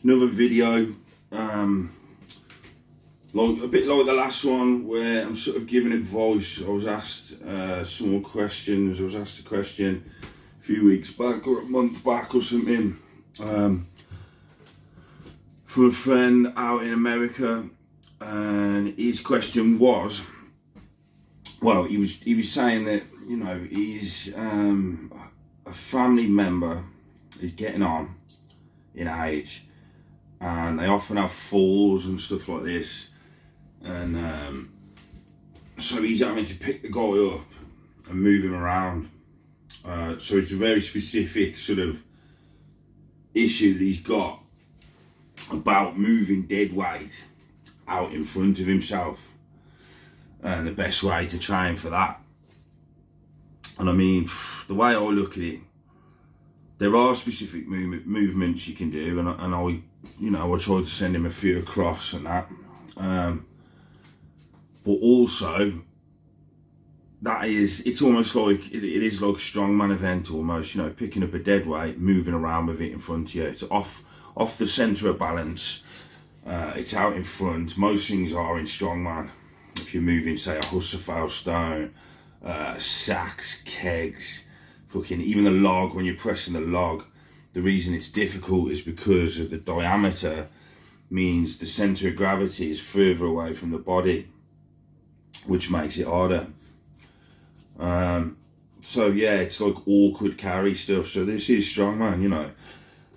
Another video, like a bit like the last one, where I'm sort of giving advice. I was asked some more questions. I was asked a question a few weeks back or a month back or something, from a friend out in America, and his question was, well, he was saying that, you know, he's a family member is getting on in age, and they often have falls and stuff like this, and so he's having to pick the guy up and move him around. So it's a very specific sort of issue that he's got about moving dead weight out in front of himself, and the best way to train for that. And I mean, the way I look at it, there are specific movements you can do, and I, you know, I tried to send him a few across and that. But also, it's almost like, it is like a strongman event almost, you know, picking up a dead weight, moving around with it in front of you. It's off the centre of balance. It's out in front. Most things are in strongman. If you're moving, say, a Husserl stone, sacks, kegs, fucking even the log, when you're pressing the log, the reason it's difficult is because of the diameter means the centre of gravity is further away from the body, which makes it harder. So yeah, it's like awkward carry stuff. So this is strongman, you know.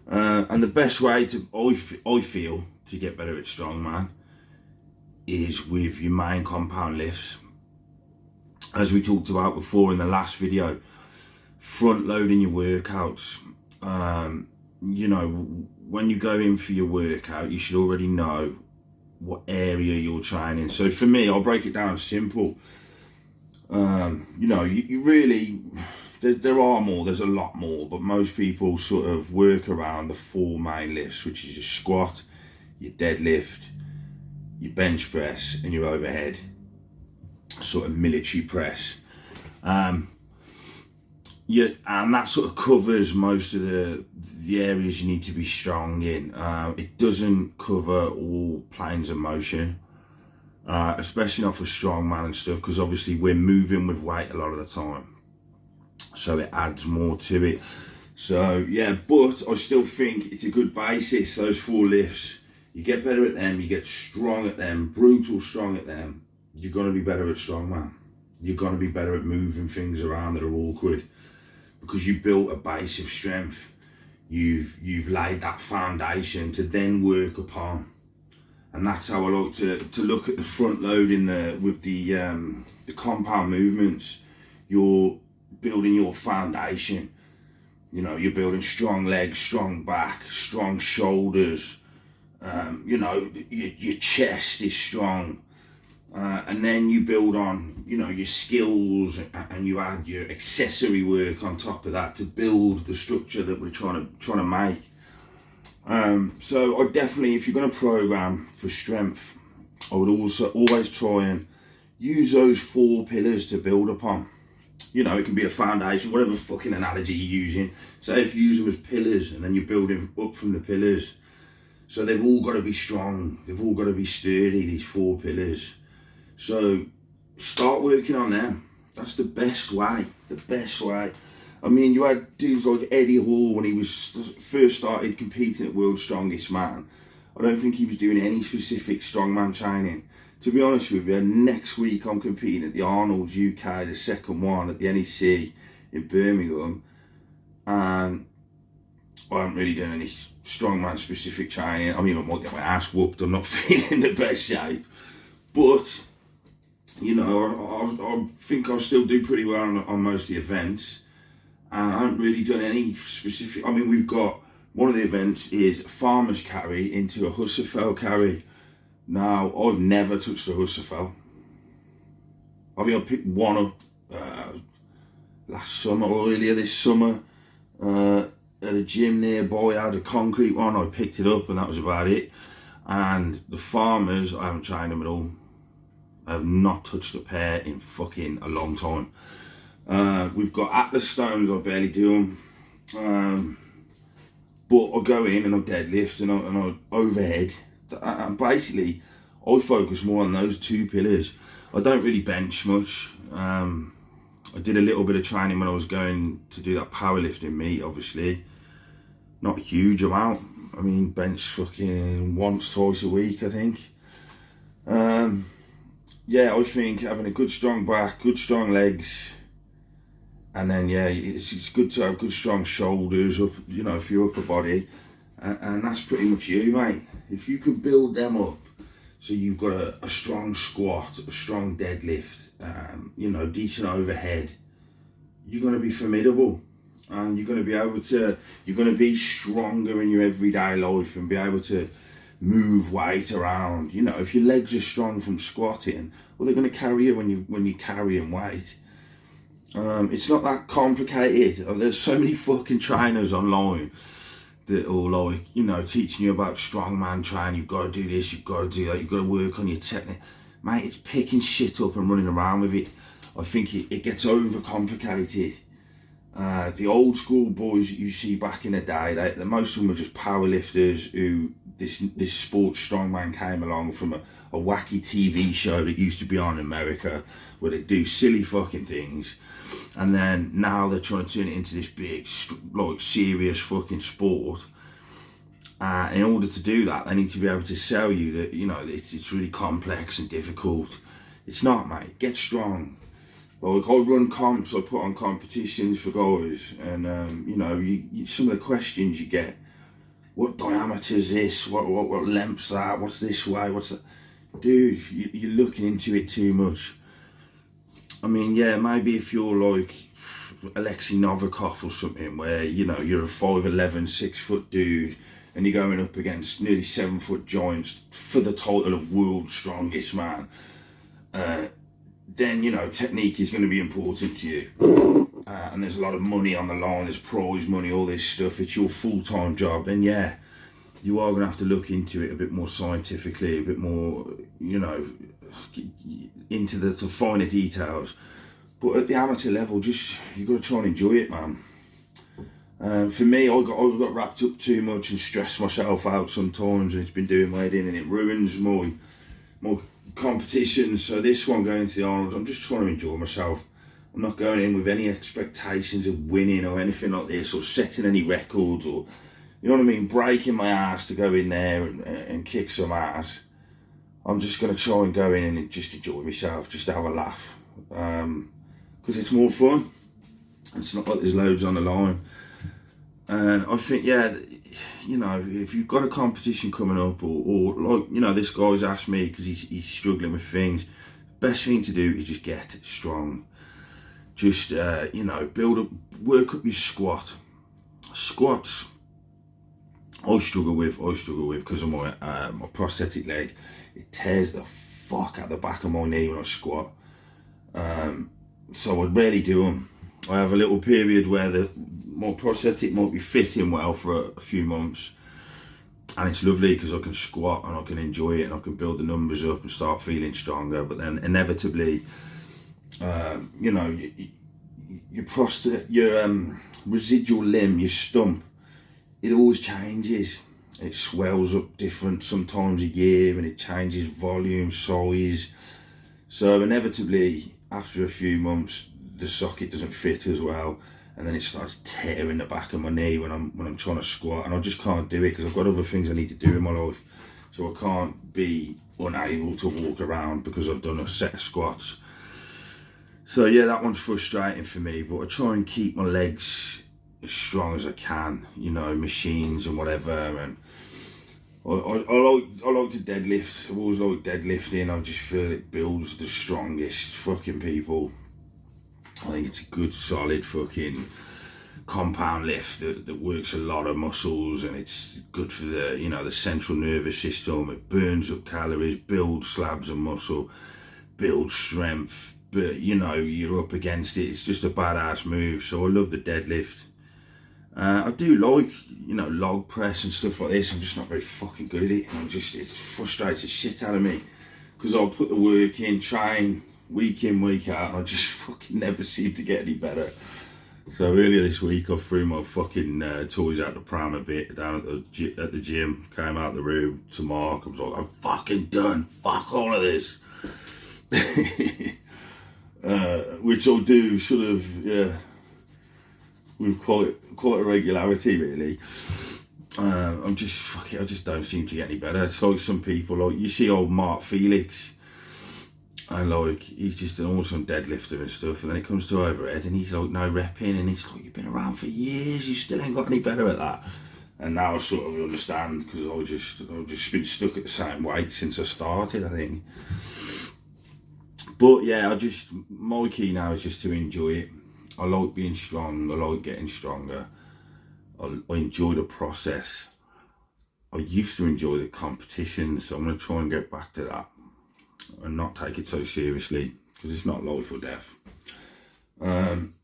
And the best way to, I feel, to get better at strongman is with your main compound lifts. As we talked about before in the last video, front loading your workouts. You know, when you go in for your workout, you should already know what area you're training. So for me, I'll break it down simple. You know, you really, there are more, there's a lot more, but most people sort of work around the four main lifts, which is your squat, your deadlift, your bench press, and your overhead, sort of military press. Yeah, and that sort of covers most of the areas you need to be strong in. It doesn't cover all planes of motion, especially not for strongman and stuff, because obviously we're moving with weight a lot of the time, so it adds more to it. So yeah, but I still think it's a good basis, those four lifts. You get better at them, you get strong at them, brutal strong at them, you're going to be better at strongman. You're going to be better at moving things around that are awkward, because you built a base of strength. You've laid that foundation to then work upon. And that's how I like to look at the front loading with the compound movements. You're building your foundation. You know, you're building strong legs, strong back, strong shoulders. You know, your chest is strong. And then you build on, you know, your skills, and you add your accessory work on top of that to build the structure that we're trying to make. So I definitely, if you're going to program for strength, I would also always try and use those four pillars to build upon. You know, it can be a foundation, whatever fucking analogy you're using. Say if you use them as pillars, and then you're building up from the pillars. So they've all got to be strong. They've all got to be sturdy, these four pillars. So start working on them. That's the best way, the best way. I mean, you had dudes like Eddie Hall when he was first started competing at World's Strongest Man. I don't think he was doing any specific strongman training. To be honest with you, next week I'm competing at the Arnold's UK, the second one at the NEC in Birmingham. And I haven't really done any strongman specific training. I mean, I might get my ass whooped. I'm not feeling the best shape. But, you know, I think I'll still do pretty well on most of the events. And I haven't really done any specific. I mean, we've got, one of the events is farmer's carry into a Husserl carry. Now, I've never touched a Husserl. I think I picked one up last summer or earlier this summer at a gym nearby. I had a concrete one, I picked it up, and that was about it. And the farmers, I haven't trained them at all. I have not touched a pair in fucking a long time. We've got Atlas stones, I barely do them. But I go in and I deadlift and I overhead. And basically, I focus more on those two pillars. I don't really bench much. I did a little bit of training when I was going to do that powerlifting meet, obviously. Not a huge amount. I mean, bench fucking once, twice a week, I think. Yeah, I think having a good strong back, good strong legs, and then yeah, it's good to have good strong shoulders up, you know, for your upper body, and that's pretty much you, mate. If you can build them up, so you've got a strong squat, a strong deadlift, you know, decent overhead, you're going to be formidable, and you're going to be able to, you're going to be stronger in your everyday life and be able to move weight around. You know, if your legs are strong from squatting, well, they're going to carry you when you're carrying weight. It's not that complicated. There's so many fucking trainers online that are like, you know, teaching you about strongman training. You've got to do this, you've got to do that, you've got to work on your technique. Mate, it's picking shit up and running around with it. I think it gets overcomplicated. The old school boys that you see back in the day, most of them were just powerlifters who this sports strongman came along from a wacky TV show that used to be on in America where they do silly fucking things, and then now they're trying to turn it into this big, like, serious fucking sport. In order to do that, they need to be able to sell you that, you know, it's really complex and difficult. It's not, mate. Get strong. Like, I run comps, I put on competitions for guys, and you know, some of the questions you get: what diameter is this? What length's that? What's this way? What's that? Dude, you're looking into it too much. I mean, yeah, maybe if you're like Alexei Novikov or something, where, you know, you're a 5'11", 6 foot dude, and you're going up against nearly 7 foot giants for the title of world's strongest man, then, you know, technique is going to be important to you. And there's a lot of money on the line, there's prize money, all this stuff, it's your full-time job, then yeah, you are going to have to look into it a bit more scientifically, a bit more, you know, into the finer details. But at the amateur level, just, you've got to try and enjoy it, man. For me, I got wrapped up too much and stressed myself out sometimes, and it's been doing my head in, and it ruins my competitions. So this one, going to the Arnold, I'm just trying to enjoy myself. I'm not going in with any expectations of winning or anything like this, or setting any records, or, you know what I mean, breaking my ass to go in there and kick some ass. I'm just going to try and go in and just enjoy myself, just have a laugh, because it's more fun. It's not like there's loads on the line. And I think, yeah, you know, if you've got a competition coming up, or like, you know, this guy's asked me because he's struggling with things, best thing to do is just get strong. Just, you know, work up your squat. Squats, I struggle with because of my prosthetic leg. It tears the fuck out the back of my knee when I squat. So I rarely do them. I have a little period where my prosthetic might be fitting well for a few months, and it's lovely because I can squat and I can enjoy it and I can build the numbers up and start feeling stronger. But then inevitably, you know, your residual limb, your stump, it always changes. It swells up different sometimes a year, and it changes volume, size. So inevitably, after a few months, the socket doesn't fit as well, and then it starts tearing the back of my knee when I'm trying to squat, and I just can't do it because I've got other things I need to do in my life. So I can't be unable to walk around because I've done a set of squats. So yeah, that one's frustrating for me, but I try and keep my legs as strong as I can, you know, machines and whatever. And I like to deadlift. I've always liked deadlifting. I just feel it builds the strongest fucking people. I think it's a good, solid fucking compound lift that works a lot of muscles, and it's good for the, you know, the central nervous system. It burns up calories, builds slabs of muscle, builds strength. But, you know, you're up against it. It's just a badass move. So I love the deadlift. I do like, you know, log press and stuff like this. I'm just not very fucking good at it. And it frustrates the shit out of me. Because I'll put the work in, train week in, week out, and I just fucking never seem to get any better. So earlier this week, I threw my fucking toys out the pram a bit down at the gym. Came out the room to Mark. I was like, I'm fucking done. Fuck all of this. Which I'll do sort of, yeah, with quite a regularity, really. I'm just, fuck it, I just don't seem to get any better. It's like some people, like, you see old Mark Felix, and like, he's just an awesome deadlifter and stuff, and then it comes to overhead, and he's like, no repping, and he's like, you've been around for years, you still ain't got any better at that. And now I sort of understand, because I've just been stuck at the same weight since I started, I think. But yeah, my key now is just to enjoy it. I like being strong, I like getting stronger. I enjoy the process. I used to enjoy the competition, so I'm going to try and get back to that and not take it so seriously, because it's not life or death. And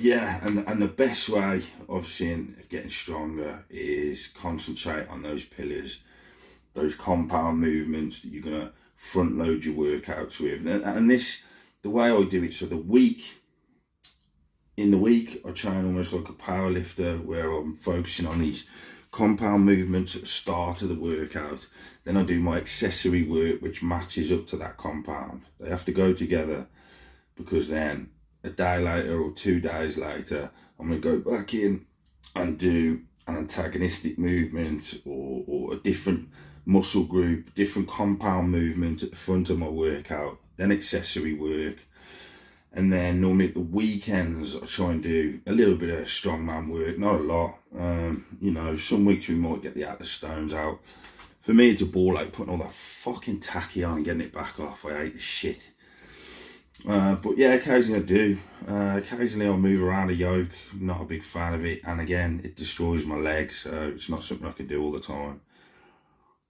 yeah, and the best way I've seen of getting stronger is concentrate on those pillars, those compound movements that you're going to front load your workouts with. And this, the way I do it, so in the week, I train almost like a power lifter, where I'm focusing on these compound movements at the start of the workout. Then I do my accessory work, which matches up to that compound. They have to go together, because then a day later or 2 days later, I'm going to go back in and do an antagonistic movement or a different muscle group, different compound movement at the front of my workout, then accessory work. And then normally at the weekends, I try and do a little bit of strongman work, not a lot. You know, some weeks we might get the Atlas stones out. For me, it's a ball like putting all that fucking tacky on and getting it back off. I hate the shit. But yeah, occasionally I do. Occasionally I'll move around a yoke. Not a big fan of it. And again, it destroys my legs, so it's not something I can do all the time.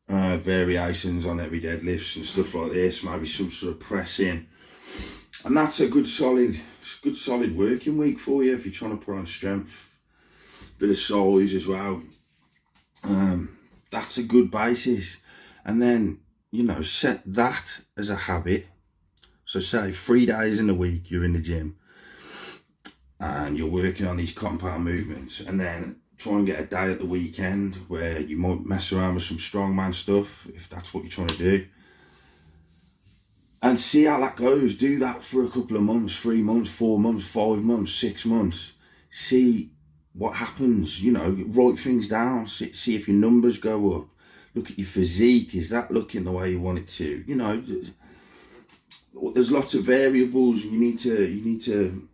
Variations on heavy deadlifts and stuff like this. Maybe some sort of pressing. And that's a good solid working week for you if you're trying to put on strength, bit of size as well. That's a good basis. And then, you know, set that as a habit. So say 3 days in the week you're in the gym and you're working on these compound movements, and then try and get a day at the weekend where you might mess around with some strongman stuff, if that's what you're trying to do. And see how that goes. Do that for a couple of months, 3 months, 4 months, 5 months, 6 months. See what happens, you know, write things down, see if your numbers go up. Look at your physique, is that looking the way you want it to? You know, there's lots of variables, and you need to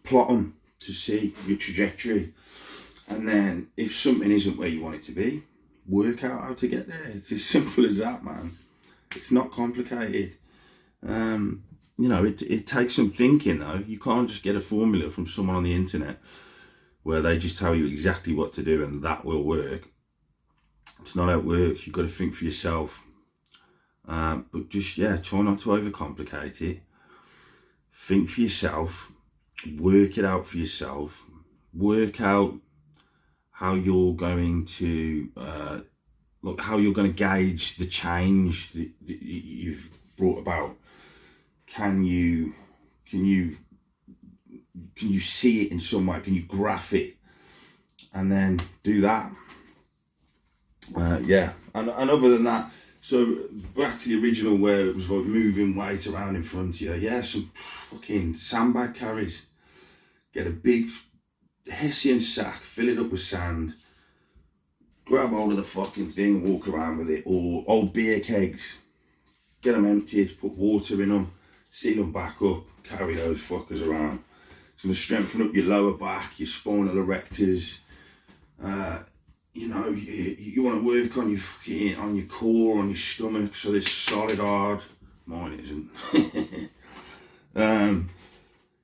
plot them to see your trajectory. And then if something isn't where you want it to be, work out how to get there. It's as simple as that, man. It's not complicated. You know, it takes some thinking though. You can't just get a formula from someone on the internet where they just tell you exactly what to do and that will work. It's not how it works. You've got to think for yourself. But just, yeah, try not to overcomplicate it. Think for yourself. Work it out for yourself. Work out how you're going to, how you're going to gauge the change that you've brought about. Can you see it in some way? Can you graph it? And then do that. Yeah, and other than that, so back to the original where it was like moving weight around in front of you. Yeah, some fucking sandbag carries. Get a big Hessian sack, fill it up with sand, grab hold of the fucking thing, walk around with it. Or old beer kegs, get them emptied, put water in them, seal them back up, carry those fuckers around. It's going to strengthen up your lower back, your spinal erectors. You know, you want to work on your core, on your stomach, so this solid hard. Mine isn't.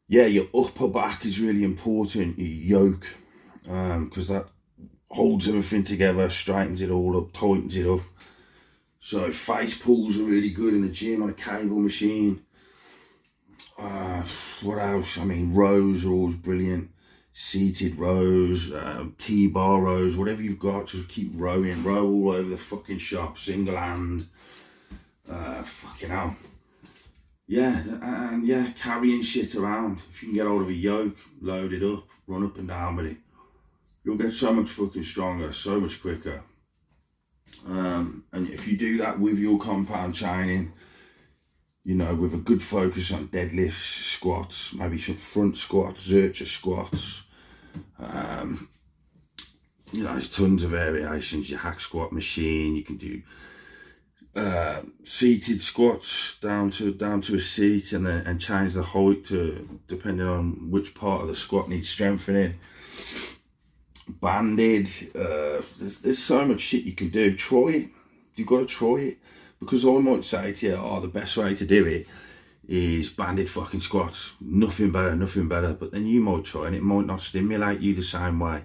Yeah, your upper back is really important, your yoke, because that holds everything together, straightens it all up, tightens it up. So face pulls are really good in the gym on a cable machine. What else? I mean, rows are always brilliant. Seated rows, T-bar rows, whatever you've got, just keep rowing. Row all over the fucking shop, single hand. Fucking hell. yeah, and yeah, carrying shit around. If you can get hold of a yoke, load it up, run up and down with it, you'll get so much fucking stronger, so much quicker. And if you do that with your compound training, you know, with a good focus on deadlifts, squats, maybe some front squats, Zercher squats, you know, there's tons of variations. Your hack squat machine, you can do seated squats down to a seat, and change the height to depending on which part of the squat needs strengthening. Banded, there's so much shit you can do. Try it. You've got to try it, because I might say to you, oh, the best way to do it is banded fucking squats. Nothing better. But then you might try and it might not stimulate you the same way.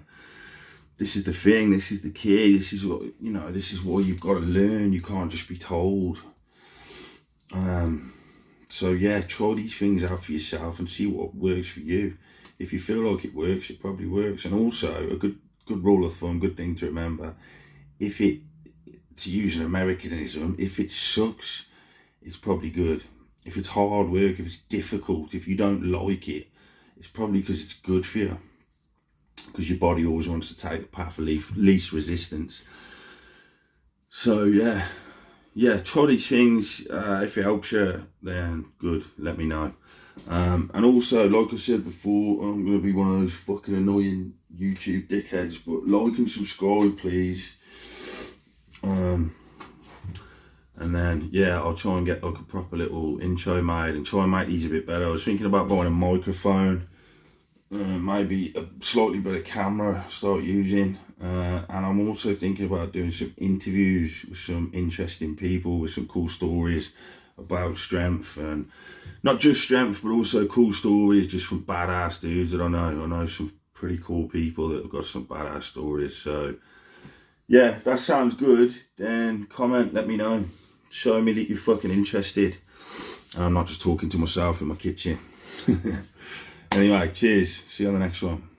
This is the thing, this is the key, this is what, you know, this is what you've got to learn. You can't just be told. So yeah, try these things out for yourself and see what works for you. If you feel like it works, it probably works. And also, a good rule of thumb, good thing to remember, to use an Americanism, if it sucks, it's probably good. If it's hard work, if it's difficult, if you don't like it, it's probably because it's good for you. Because your body always wants to take the path of least resistance. So yeah, try these things. If it helps you, then good, let me know. And also, like I said before, I'm going to be one of those fucking annoying YouTube dickheads, but like and subscribe, please. And then, yeah, I'll try and get like a proper little intro made and try and make these a bit better. I was thinking about buying a microphone, maybe a slightly better camera, start using. And I'm also thinking about doing some interviews with some interesting people with some cool stories about strength, and not just strength, but also cool stories just from badass dudes that I know. I know some pretty cool people that have got some badass stories. So yeah, if that sounds good, then comment, let me know. Show me that you're fucking interested. And I'm not just talking to myself in my kitchen. Anyway, cheers. See you on the next one.